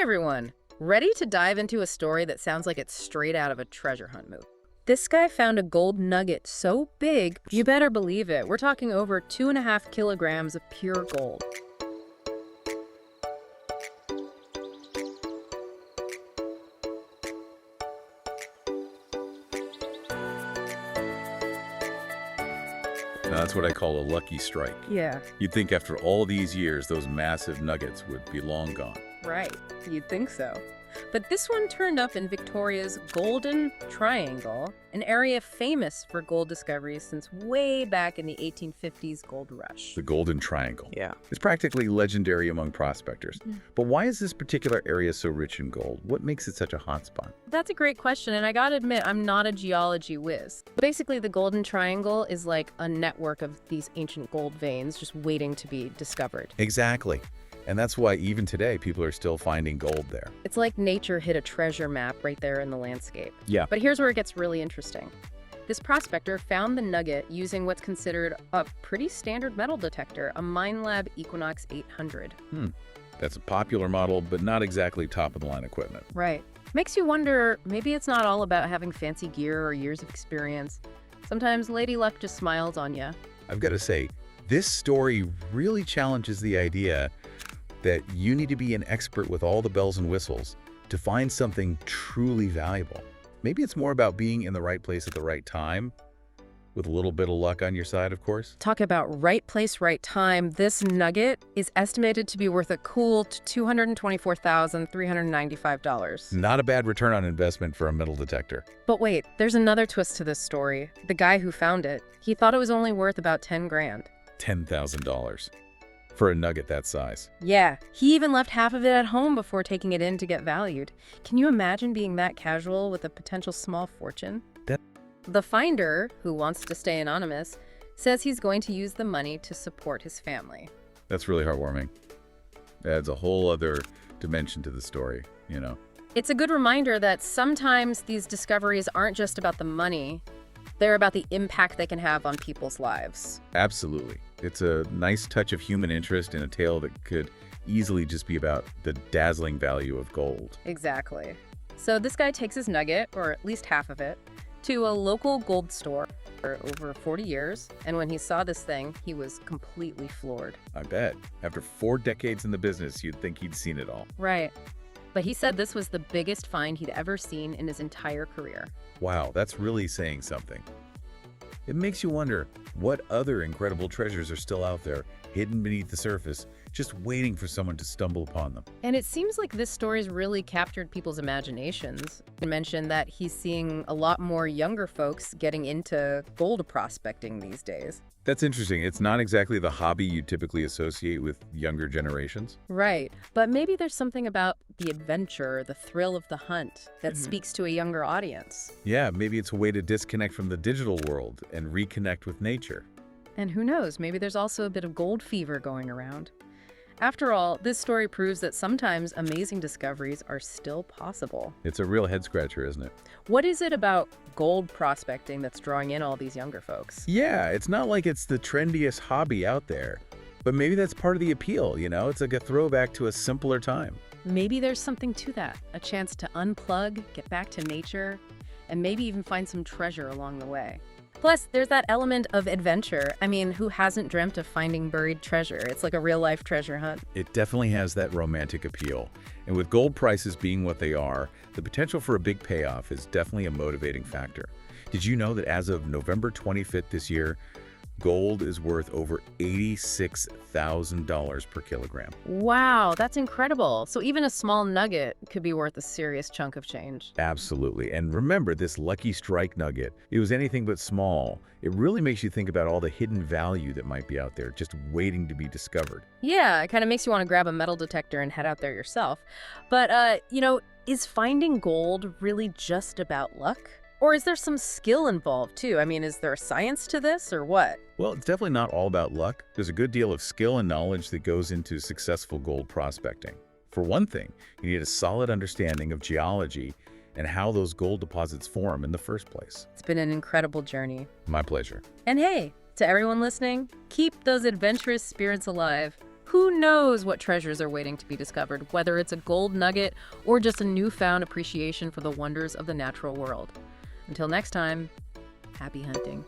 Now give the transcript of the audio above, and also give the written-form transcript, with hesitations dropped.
everyone! Ready to dive into a story that sounds like it's straight out of a treasure hunt movie. This guy found a gold nugget so big, you better believe it. We're talking over 2.5 kilograms of pure gold. Now, that's what I call a lucky strike. Yeah, You'd think after all these years, those massive nuggets would be long gone. right. You'd think so. But this one turned up in Victoria's Golden Triangle, an area famous for gold discoveries since way back in the 1850s gold rush. The Golden Triangle. Yeah. It's practically legendary among prospectors. But why is this particular area so rich in gold? What makes it such a hotspot? That's a great question, and I gotta admit, I'm not a geology whiz. Basically, the Golden Triangle is like a network of these ancient gold veins just waiting to be discovered. Exactly. And that's why even today, people are still finding gold there. It's like nature hit a treasure map right there in the landscape. Yeah. But here's where it gets really interesting. This prospector found the nugget using what's considered a pretty standard metal detector, a Minelab Equinox 800. That's a popular model, but not exactly top-of-the-line equipment. Right. Makes you wonder, maybe it's not all about having fancy gear or years of experience. Sometimes Lady Luck just smiles on you. I've got to say, this story really challenges the idea that you need to be an expert with all the bells and whistles to find something truly valuable. Maybe it's more about being in the right place at the right time, with a little bit of luck on your side, of course. Talk about right place, right time. This nugget is estimated to be worth a cool $224,395. Not a bad return on investment for a metal detector. But wait, there's another twist to this story. The guy who found it, he thought it was only worth about 10 grand. $10,000 for a nugget that size. Yeah, he even left half of it at home before taking it in to get valued. Can you imagine being that casual with a potential small fortune? The finder, who wants to stay anonymous, says he's going to use the money to support his family. That's really heartwarming. Adds a whole other dimension to the story, you know. It's a good reminder that sometimes these discoveries aren't just about the money, they're about the impact they can have on people's lives. Absolutely. It's a nice touch of human interest in a tale that could easily just be about the dazzling value of gold. Exactly. So this guy takes his nugget, or at least half of it, to a local gold store for over 40 years, and when he saw this thing, he was completely floored. I bet. After 4 decades in the business, you'd think he'd seen it all. Right. But he said this was the biggest find he'd ever seen in his entire career. Wow, that's really saying something. It makes you wonder what other incredible treasures are still out there, hidden beneath the surface, just waiting for someone to stumble upon them. And it seems like this story's really captured people's imaginations. You mentioned that he's seeing a lot more younger folks getting into gold prospecting these days. That's interesting. It's not exactly the hobby you typically associate with younger generations. Right. But maybe there's something about the adventure, the thrill of the hunt, that speaks to a younger audience. Yeah, maybe it's a way to disconnect from the digital world and reconnect with nature. And who knows, maybe there's also a bit of gold fever going around. After all, this story proves that sometimes amazing discoveries are still possible. It's a real head-scratcher, isn't it? What is it about gold prospecting that's drawing in all these younger folks? Yeah, it's not like it's the trendiest hobby out there, but maybe that's part of the appeal, you know? It's like a throwback to a simpler time. Maybe there's something to that, a chance to unplug, get back to nature, and maybe even find some treasure along the way. Plus, there's that element of adventure. I mean, who hasn't dreamt of finding buried treasure? It's like a real-life treasure hunt. It definitely has that romantic appeal. And with gold prices being what they are, the potential for a big payoff is definitely a motivating factor. Did you know that as of November 25th this year, gold is worth over $86,000 per kilogram? Wow, that's incredible. So even a small nugget could be worth a serious chunk of change. Absolutely. And remember, this lucky strike nugget, it was anything but small. It really makes you think about all the hidden value that might be out there just waiting to be discovered. Yeah, it kind of makes you want to grab a metal detector and head out there yourself. But, is finding gold really just about luck? Or is there some skill involved too? I mean, is there science to this or what? Well, it's definitely not all about luck. There's a good deal of skill and knowledge that goes into successful gold prospecting. For one thing, you need a solid understanding of geology and how those gold deposits form in the first place. It's been an incredible journey. My pleasure. And hey, to everyone listening, keep those adventurous spirits alive. Who knows what treasures are waiting to be discovered, whether it's a gold nugget or just a newfound appreciation for the wonders of the natural world. Until next time, happy hunting.